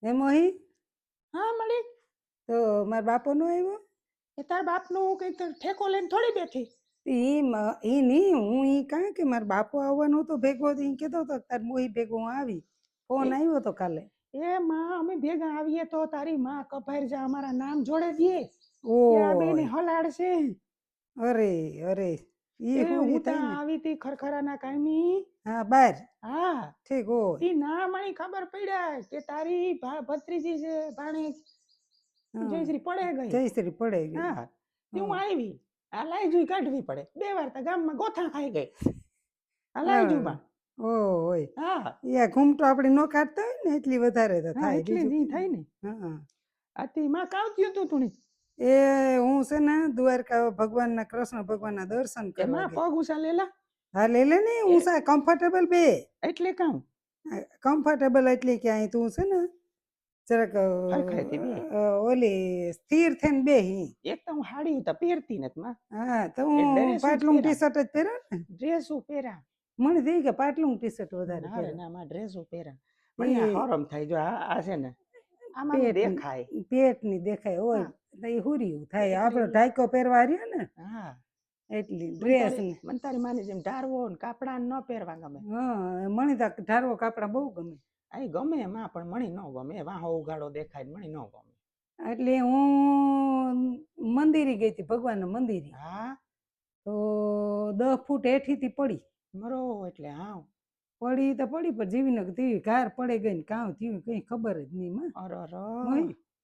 હે મોહી હા મળી. તો મારા બાપો નો આવ્યો. એ તાર બાપનું કઈ ઠેકો લઈને થોડી બેઠી. ઈ નહીં હું ઈ કાં કે મારા બાપો આવવાનો હતો ભેગો તો ઈ કહેતો હતો તાર મોહી ભેગો હું આવી ફોન આવ્યો તો કાલે. એ માં અમે ભેગા આવીએ તો તારી માં કપાઈ જા અમારા નામ જોડે દે કે આ બેને ઓય હલાડશે. અરે અરે ઈ એ હું હું થાય ત્યાં ને. આવી તી ખરખરાના કાયમી. હા બાર હા ઠીક હોય. તી ના મળી ખબર પડ્યા કે તારી ભત્રીજી છે ભાણેજ જયશ્રી પડે ગઈ. જયશ્રી પડે ગઈ. હા હું આવી આ લાઈજુ કાઢવી પડે 2 વાર તો ગામમાં ગોથા ખાઈ ગઈ આ લાઈજુ માં. ઓય હા યા ઘૂમતો આપણે નો કાઢતા હોય ને એટલી વધારે તો હા થાય એટલે બીજું દી કંઈ થાય ને. નહીં. હા આથી માં કાવતી તું તું એ હું છે ને દ્વારકા ભગવાનના કૃષ્ણ ભગવાનના દર્શન કરવા એમાં ગઈ. પગ ઉછા લેલા હા લઈ લે ને હું સા કમ્ફર્ટેબલ બે એટલે કામ કમ્ફર્ટેબલ એટલે કે અહીં તું છે ને જરાક હરખાઈથી બે. ઓલી સ્થિર થઈને બે એક તો હું હાડી તો પહેરતી નથી માં. હા તો એ હું ડ્રેસ જ પાટલું પહેરા. ટી શર્ટ જ પહેરા ને ડ્રેસ પહેરા. મને થઈ કે પાટલું ટી શર્ટ વધારે ના રે પહેરા. ના માં ડ્રેસ પહેરા મને આ હરમ થાય જો આ છે ને આમાં પેટ દેખાય. પેટ ની દેખાય હોય હા. તો એ હુર્યું થાય એટલે આપણો ઢાઈકો પહેરવા રહ્યો ને હા એટલી ડ્રેસ ને. મને તારી માની જેમ ઢારવો ને કાપડા ન પહેરવા ગમે. હા મને તો ઢારવો કાપડા બહુ ગમે. આ ગમે માં પણ મણી ન ગમે વાહો ઉગાડો દેખાય મણી ન ગમે. એટલે હું મંદિરે ગઈ હતી ભગવાનના મંદિરે. હા તો 10 ફૂટ હેઠીથી પડી. મરો એટલે હા પડી તો પડી પણ જીવી ન તેવી ઘાર પડે ગઈ ને કાં થયું કઈ ખબર જ નહીં માં. અરર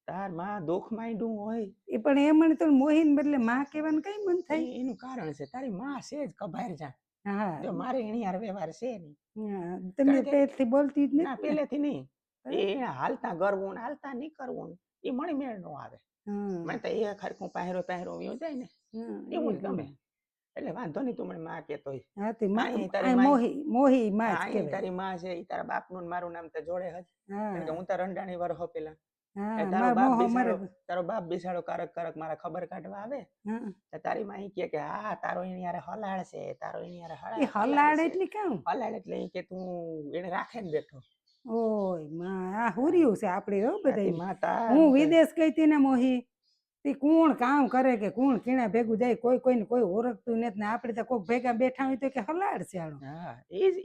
તાર માં દુઃખ માંડ્યું હોય. એ પણ એ મને તો મોહીન બદલે માં કહેવાનું કઈ મન થાય. એનું કારણ છે તારી માં છે જ કભાર જા. હા જો મારે એની હારે વ્યવહાર છે નહીં. તમે પેટથી બોલતી જ ના નથી ને. પેલેથી નહીં. એ હાલતા ગરવું ને હાલતા નહીં કરવું એ મણી મેળ નો આવે. મને તો એ ખરખું પહેરો વયો જાય ને એવું જ ગમે. એટલે વાંધો નહીં તું મને માં કેતો મોહી માં જ કહેવાય. તારી માં છે ઈ તારા બાપનું ને મારું નામ તો જોડે જ. કારણ કે હું તો રંડાણી વરહો પેલા તારો બાપ બિસાડો કારક કારક મારા ખબર કાઢવા આવે તો તારી માં ઈ કે હા તારો એની યારે હલાડ છે તારો એની યારે હલાડ એટલે કેમ હલાડ એટલે ઈ કે તું એને રાખે ને બેઠો. ઓય માં આ હુર્યું છે આપણે હો બધા. માતા હું વિદેશ ગઈ હતી ને મોહી તે કોણ કામ કરે કે કોણ કીણા ભેગું જાય કોઈ કોઈને કોઈ ઓળખતું નથી ને આપણે તો કોઈક ભેગા બેઠા હોય તો કે હલાડ છે આનો.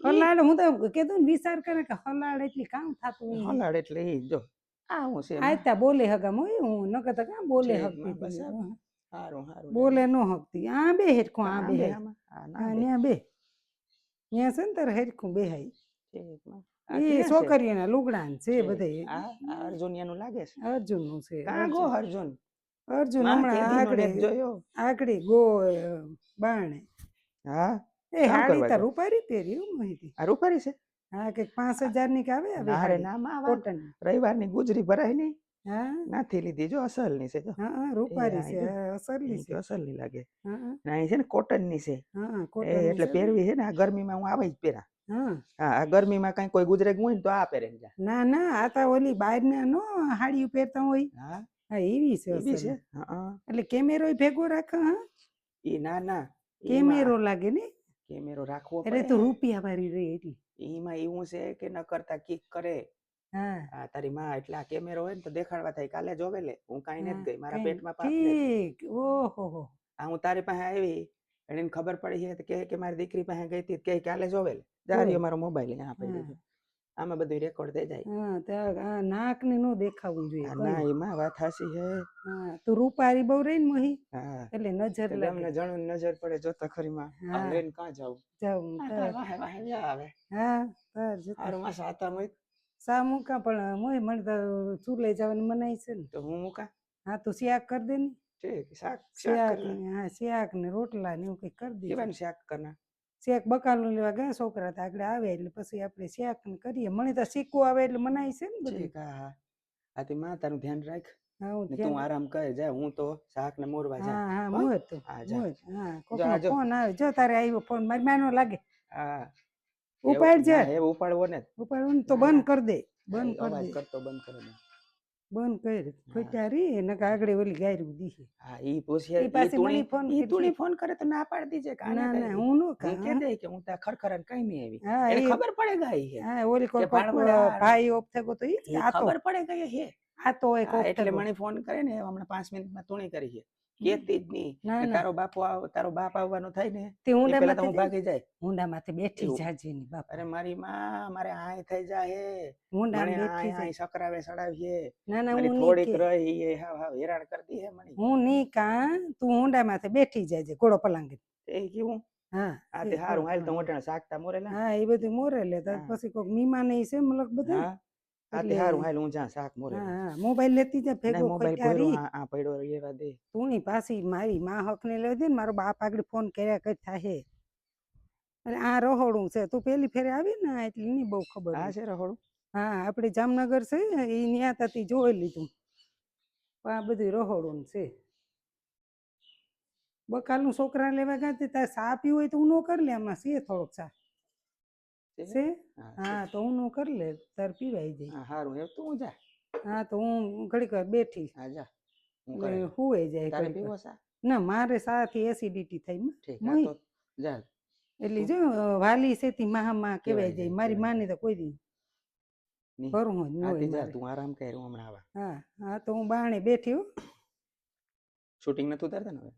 હલાડ હું તો કીધું ને વિચાર કરે કે હલાડ એટલે કામ થતું હલાડ એટલે ઈ જો આ હું છે આયતા બોલે હગા મોહી હું ન કહેતા કામ બોલે હકતી હારું હારું બોલે નો હકતી આ બે હેરખું આ બે ન્યા બે ન્યા છે ને તારે હેરખું બેહાય. એ છોકરીઓના લુગડા છે બધા. અર્જુનિયાનું લાગે છે. અર્જુનનું છે. કાગો અર્જુન અર્જુન હમણાં આગળ ગો બાણે. હા એ હાડી તાર રૂપારી પહેરી માહિતી. આ રૂપારી છે. હા કે 5000 ની કે આવે અરે ના માં કોટન રવિવારની ગુજરી ભરાય નહીં. હા નાથી લીધી જો અસલ ની છે જો. હા રૂપારી છે અસલી છે. અસલ ની લાગે. હા ના એ છે ને કોટન ની છે. હા કોટન એટલે પહેરવી છે ને આ ગરમીમાં હું આવે જ પહેરા. હા આ ગરમીમાં કઈ કોઈ ગુજરે હોય ને તો આ પહેરે જા. ના ના આ તો ઓલી બહાર ના નો હાડી પહેરતા હોય. હા હા એવી છે એવી છે. એટલે કેમેરો ભેગો રાખે. હા એ ના ના કેમેરો લાગે ને કેમેરો રાખવો એટલે તો રૂપિયા વાળી રહી એટલે એમાં એવું છે કે ન કરતા કિક કરે. હા તારી માં એટલે આ કેમેરો હોય ને તો દેખાડવા થાય કાલે જોવે લે હું કાઈ નથી ગઈ મારા પેટમાં પાપ નથી. ઓહો આ હું તારી પાસે આવી એને ખબર પડી છે કે મારી દીકરી પાસે ગઈ હતી કે કાલે જોવે લે જારી મારો મોબાઈલ આ પડી ગયો આમાં બધું રેકોર્ડ થઈ જાય. હા નાક ને નો દેખાવું જોઈએ. ના એમાં વાત હાસી છે. હા તું રૂપારી બહુ રહી ને મોહી. હા એટલે નજર લાગે. જણું નજર પડે જોતા ખરી માં લઈને કાં જાવ આવે. હા હારું માં સાતા મુક સા મૂકા પણ મોય મને તો ચૂલે જવાની મનાઈ છે ને તો હું મૂકા. હા તો શાક કરી દે ને. ઠીક શાક હા શાક ને રોટલા ને એવું કઈ કરી દે. કેવાનું શાક કરના શેક બકાલું લેવા ગયા છોકરા તો આગળ આવે એટલે પછી આપણે શેક કરીએ. મને તો શીખવું આવે એટલે મનાય છે ને બધું. હા આથી માં તારું ધ્યાન રાખ. હા તું આરામ કરે જા હું તો શાક ને મોરવા જા. હા હા મોર તો હા કોકનો ફોન આવે જો તારે આવ્યો ફોન મારી માનો લાગે. હા ઉપાડ છે એ ઉપાડવો ને ઉપાડવો ને તો બંધ કરી દે. બંધ કરી દે કરતો બંધ કરી દે. બંધ કર ખોટા રી ને આગળ ઓલી ગાયરું દીધી હા ઈ પૂછે ઈ પાછી મને ફોન ઈ કરી તુણી ફોન કરે તો ના પાડી દીજે કાને ના ના કરી હું નો હું કાં કે દે કે હું ત્યાં ખરખરાને કઈ નહીં આવી હા એને ઈ ખબર પડે ગઈ છે હા ઓલી કોઈ કે ભાણવડા ભાઈ ઓફ થયો તો ઈ ઈ આ તો ખબર પડે ગઈ છે આ તો એક હા, ઓફ એટલે થયો મને ફોન કરે ને હમણાં 5 મિનિટમાં તુણી કરી છે કેતી જ નહીં ના ને ના તારો બાપ આવવાનો થાય ને તે એ ઊંડા પેલા તો માથે હું ભાગી જાય ઊંડા માથે બેઠી એવું. જાજે ની બાપા અરે મારી માં મારે આય થઈ જાય ઊંડા મને બેઠી આય જાય સકરાવે સડાવીએ ના ના મારી હું નહીં થોડીક કે રહી એ હાવ હેરાન કરતી હે મને હું નહીં કાં તું ઊંડા માથે બેઠી જાજે ઘોડો પલાંગી એ કેવું હા આ એ તે હારું હાલ તો ઘોડો મોટાને શાકતા મોરેલા હા એ બધું મોરે લે તો હા. પછી કોઈક મીમાન ઈ છે મલક બધા હા આ તે એટલે હારું હાલ હું જ્યાં શાક હા મોરેલા હા મોબાઈલ લેતી જા ના ભેગો મોબાઈલ ખોટા પડ્યો રી આ પડ્યો રેવા દે તું ની પાછી મારી માં હક ને લેવા દે ને મારો બાપ આગળ ફોન કર્યા કઈ થાહે અને આ રહોડું છે તું પેલી ફેરે આવી ને એટલે ની બહુ ખબર આ હોય છે રહોડું હા આપણે જામનગર છે એ ન્યા તાતી જોઈ લીધું પણ આ બધું રહોડું છે બકાલનું છોકરા લેવા ગયા તારે સા પીવું હોય તો હું નો કરી લે આમાં છે થોડોક સા છે હા તો હું નો કરી લે તાર પીવાઈ જાય હા હારું એ તું જા હા તો હું ઘડીક વાર બેઠી હા જા હું એટલે કરે હુંય જાય તારે ઘડીક પીવો વાર. સા ના મારે સાથી એસિડિટી થાય ઠીક હા મય તો જા એટલે જો વાલી સેતી મહામાં કહેવાય કહેવાય જાય જાય, મારી કહેવાય માને તો કોઈ દી નહીં કરું જ ન હા હોય તે જા મારે તું આરામ કર હું હમણાં આવા હા હા તો હું બાણે બેઠી હો શૂટિંગ નતું ઉતારતા ને હવે